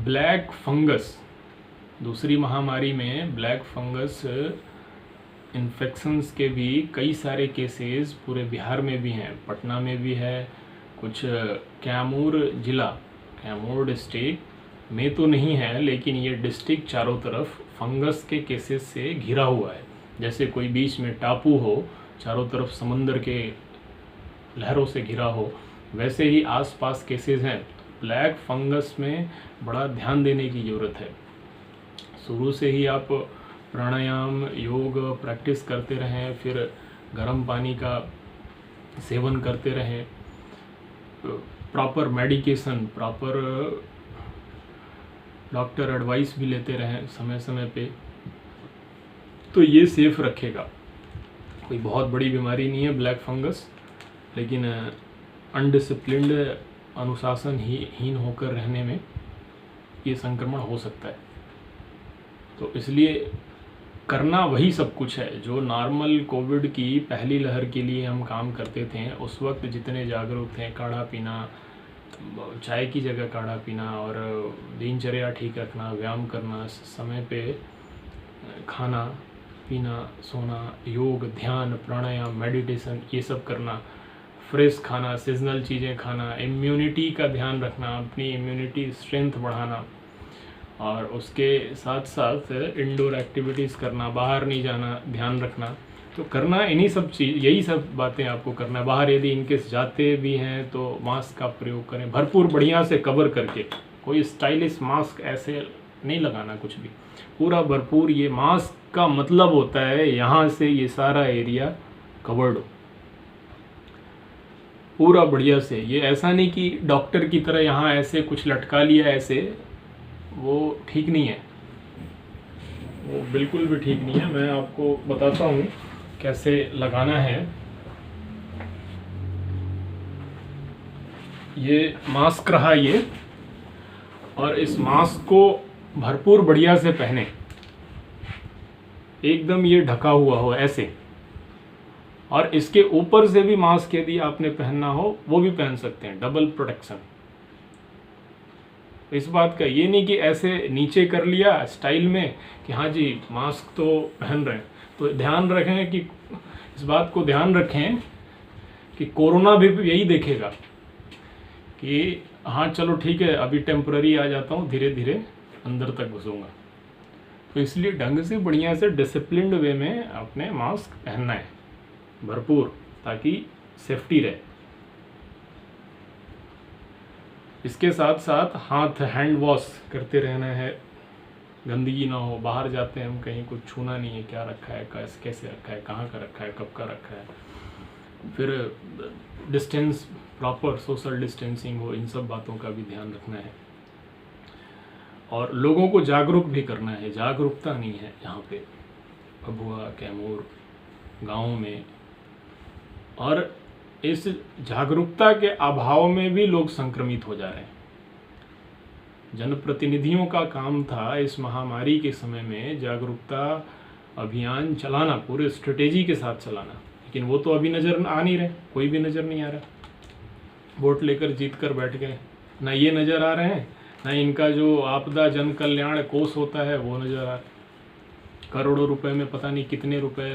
Black fungus, दूसरी महामारी में ब्लैक फंगस इन्फेक्शंस के भी कई सारे केसेस पूरे बिहार में भी हैं, पटना में भी है, कुछ कैमूर जिला, कैमूर डिस्ट्रिक्ट में तो नहीं है, लेकिन ये डिस्ट्रिक्ट चारों तरफ फंगस के केसेस से घिरा हुआ है। जैसे कोई बीच में टापू हो, चारों तरफ समंदर के लहरों से घिरा हो, वैसे ही आसपास केसेस हैं। ब्लैक फंगस में बड़ा ध्यान देने की ज़रूरत है। शुरू से ही आप प्राणायाम योग प्रैक्टिस करते रहें, फिर गर्म पानी का सेवन करते रहें, proper medication, proper doctor advice भी लेते रहें समय समय पे, तो ये सेफ रखेगा। कोई बहुत बड़ी बीमारी नहीं है ब्लैक फंगस, लेकिन अनडिसिप्लिन्ड, अनुशासन हीन होकर रहने में ये संक्रमण हो सकता है। तो इसलिए करना वही सब कुछ है जो नॉर्मल कोविड की पहली लहर के लिए हम काम करते थे। उस वक्त जितने जागरूक थे, काढ़ा पीना, चाय की जगह काढ़ा पीना, और दिनचर्या ठीक रखना, व्यायाम करना, समय पे खाना पीना, सोना, योग, ध्यान, प्राणायाम, मेडिटेशन, ये सब करना, फ्रेश खाना, सीजनल चीज़ें खाना, इम्यूनिटी का ध्यान रखना, अपनी इम्यूनिटी स्ट्रेंथ बढ़ाना, और उसके साथ साथ इंडोर एक्टिविटीज़ करना, बाहर नहीं जाना, ध्यान रखना। तो करना इन्हीं सब चीज़, यही सब बातें आपको करना है। बाहर यदि इनकेस जाते भी हैं तो मास्क का प्रयोग करें, भरपूर बढ़िया से कवर करके। कोई स्टाइलिश मास्क ऐसे नहीं लगाना कुछ भी, पूरा भरपूर। ये मास्क का मतलब होता है यहाँ से ये सारा एरिया कवर्ड हो पूरा बढ़िया से। ये ऐसा नहीं कि डॉक्टर की तरह यहाँ ऐसे कुछ लटका लिया ऐसे, वो ठीक नहीं है, वो बिल्कुल भी ठीक नहीं है। मैं आपको बताता हूँ कैसे लगाना है। ये मास्क रहा ये, और इस मास्क को भरपूर बढ़िया से पहने, एकदम ये ढका हुआ हो ऐसे। और इसके ऊपर से भी मास्क यदि आपने पहनना हो वो भी पहन सकते हैं, डबल प्रोटेक्शन। इस बात का ये नहीं कि ऐसे नीचे कर लिया स्टाइल में कि हाँ जी मास्क तो पहन रहे हैं। तो ध्यान रखें कि इस बात को ध्यान रखें कि कोरोना भी यही देखेगा कि हाँ चलो ठीक है, अभी टेम्पररी आ जाता हूँ, धीरे धीरे अंदर तक घुसूंगा। तो इसलिए ढंग से बढ़िया से डिसिप्लिन्ड वे में अपने मास्क पहनना है भरपूर, ताकि सेफ्टी रहे। इसके साथ साथ हाथ हैंड वॉश करते रहना है, गंदगी ना हो। बाहर जाते हैं हम, कहीं कुछ छूना नहीं है, क्या रखा है, कैसे रखा है, कहाँ का रखा है, कब का रखा है। फिर डिस्टेंस, प्रॉपर सोशल डिस्टेंसिंग हो, इन सब बातों का भी ध्यान रखना है। और लोगों को जागरूक भी करना है। जागरूकता नहीं है यहाँ पे भभुआ, कैमूर गाँव में, और इस जागरूकता के अभाव में भी लोग संक्रमित हो जा रहे हैं। जनप्रतिनिधियों का काम था इस महामारी के समय में जागरूकता अभियान चलाना, पूरे स्ट्रेटेजी के साथ चलाना, लेकिन वो तो अभी नज़र आ नहीं रहे, कोई भी नज़र नहीं आ रहा। वोट लेकर जीत कर बैठ गए, ना ये नज़र आ रहे हैं, ना इनका जो आपदा जन कल्याण कोष होता है वो नज़र आ रहा है। करोड़ों रुपए में पता नहीं कितने रुपए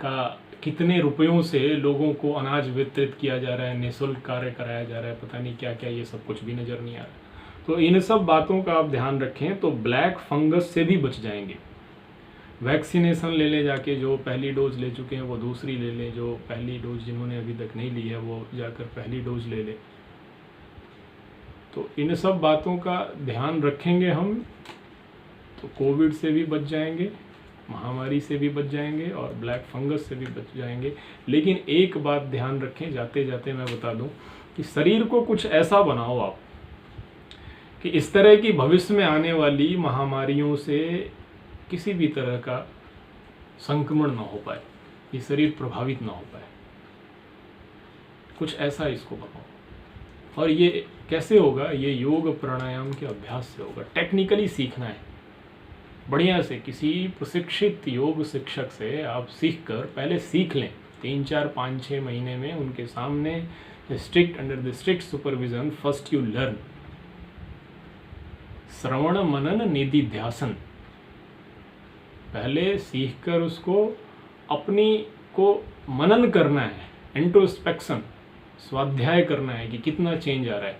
का, कितने रुपयों से लोगों को अनाज वितरित किया जा रहा है, निःशुल्क कार्य कराया जा रहा है, पता नहीं क्या क्या, ये सब कुछ भी नज़र नहीं आ रहा। तो इन सब बातों का आप ध्यान रखें तो ब्लैक फंगस से भी बच जाएंगे। वैक्सीनेशन ले ले जाके, जो पहली डोज ले चुके हैं वो दूसरी ले लें, जो पहली डोज जिन्होंने अभी तक नहीं ली है वो जाकर पहली डोज ले लें। तो इन सब बातों का ध्यान रखेंगे हम तो कोविड से भी बच जाएंगे, महामारी से भी बच जाएंगे, और ब्लैक फंगस से भी बच जाएंगे। लेकिन एक बात ध्यान रखें, जाते जाते मैं बता दूं कि शरीर को कुछ ऐसा बनाओ आप कि इस तरह की भविष्य में आने वाली महामारियों से किसी भी तरह का संक्रमण ना हो पाए, ये शरीर प्रभावित ना हो पाए। कुछ ऐसा इसको बनाओ। और ये कैसे होगा? ये योग प्राणायाम के अभ्यास से होगा। टेक्निकली सीखना है बढ़िया से, किसी प्रशिक्षित योग शिक्षक से आप सीख कर पहले सीख लें। 3, 4, 5, 6 महीने में उनके सामने strict, under the strict supervision, first you learn, श्रवण मनन निधि ध्यासन। पहले सीखकर उसको अपनी को मनन करना है, इंट्रोस्पेक्शन, स्वाध्याय करना है कि कितना चेंज आ रहा है,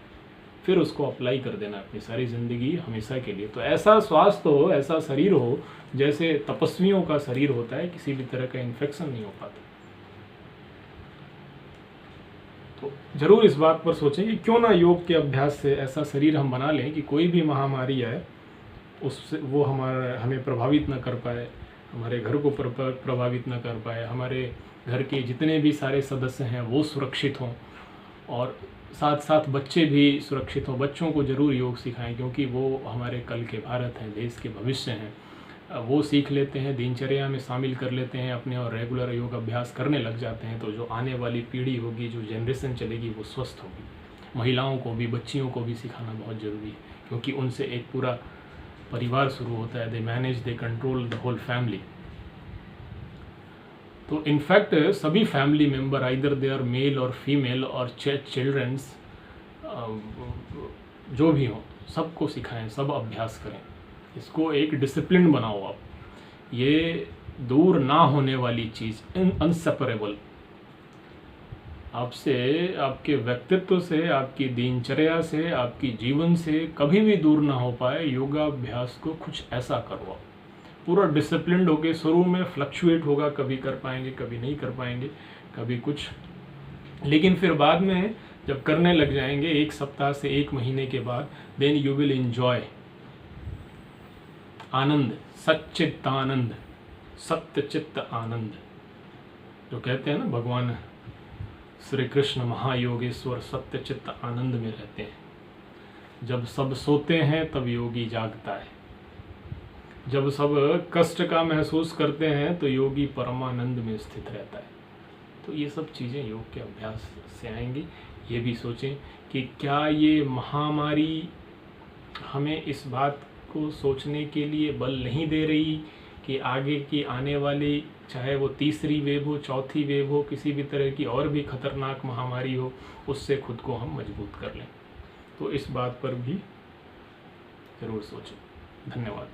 फिर उसको अप्लाई कर देना अपनी सारी ज़िंदगी हमेशा के लिए। तो ऐसा स्वास्थ्य हो, ऐसा शरीर हो जैसे तपस्वियों का शरीर होता है, किसी भी तरह का इन्फेक्शन नहीं हो पाता। तो जरूर इस बात पर सोचें कि क्यों ना योग के अभ्यास से ऐसा शरीर हम बना लें कि कोई भी महामारी आए उससे वो हमें प्रभावित ना कर पाए, हमारे घर को प्रभावित ना कर पाए, हमारे घर के जितने भी सारे सदस्य हैं वो सुरक्षित हों, और साथ साथ बच्चे भी सुरक्षित हों। बच्चों को ज़रूर योग सिखाएं, क्योंकि वो हमारे कल के भारत हैं, देश के भविष्य हैं। वो सीख लेते हैं, दिनचर्या में शामिल कर लेते हैं अपने, और रेगुलर योग अभ्यास करने लग जाते हैं, तो जो आने वाली पीढ़ी होगी, जो जनरेशन चलेगी, वो स्वस्थ होगी। महिलाओं को भी, बच्चियों को भी सिखाना बहुत ज़रूरी है, क्योंकि उनसे एक पूरा परिवार शुरू होता है। They manage, they control the whole family. तो इनफैक्ट सभी family member, either they are male और फीमेल और चिल्ड्रंस, जो भी हों, सबको सिखाएं, सब अभ्यास करें। इसको एक डिसिप्लिन बनाओ आप। ये दूर ना होने वाली चीज़, अनसेपरेबल, आपसे, आपके व्यक्तित्व से, आपकी दिनचर्या से, आपकी जीवन से कभी भी दूर ना हो पाए। योगाभ्यास को कुछ ऐसा करो आप, पूरा डिसिप्लिन्ड होके। शुरू में फ्लक्चुएट होगा, कभी कर पाएंगे, कभी नहीं कर पाएंगे, कभी कुछ, लेकिन फिर बाद में जब करने लग जाएंगे, 1 सप्ताह से 1 महीने के बाद, देन यू विल एंजॉय आनंद, सच्चित्त आनंद, सत्यचित्त आनंद, जो कहते हैं ना भगवान श्री कृष्ण महायोगेश्वर सत्यचित्त आनंद में रहते हैं। जब सब सोते हैं तब योगी जागता है, जब सब कष्ट का महसूस करते हैं तो योगी परमानंद में स्थित रहता है। तो ये सब चीज़ें योग के अभ्यास से आएंगी। ये भी सोचें कि क्या ये महामारी हमें इस बात को सोचने के लिए बल नहीं दे रही कि आगे की आने वाली, चाहे वो तीसरी वेव हो, चौथी वेव हो, किसी भी तरह की और भी खतरनाक महामारी हो, उससे खुद को हम मजबूत कर लें। तो इस बात पर भी ज़रूर सोचें। धन्यवाद।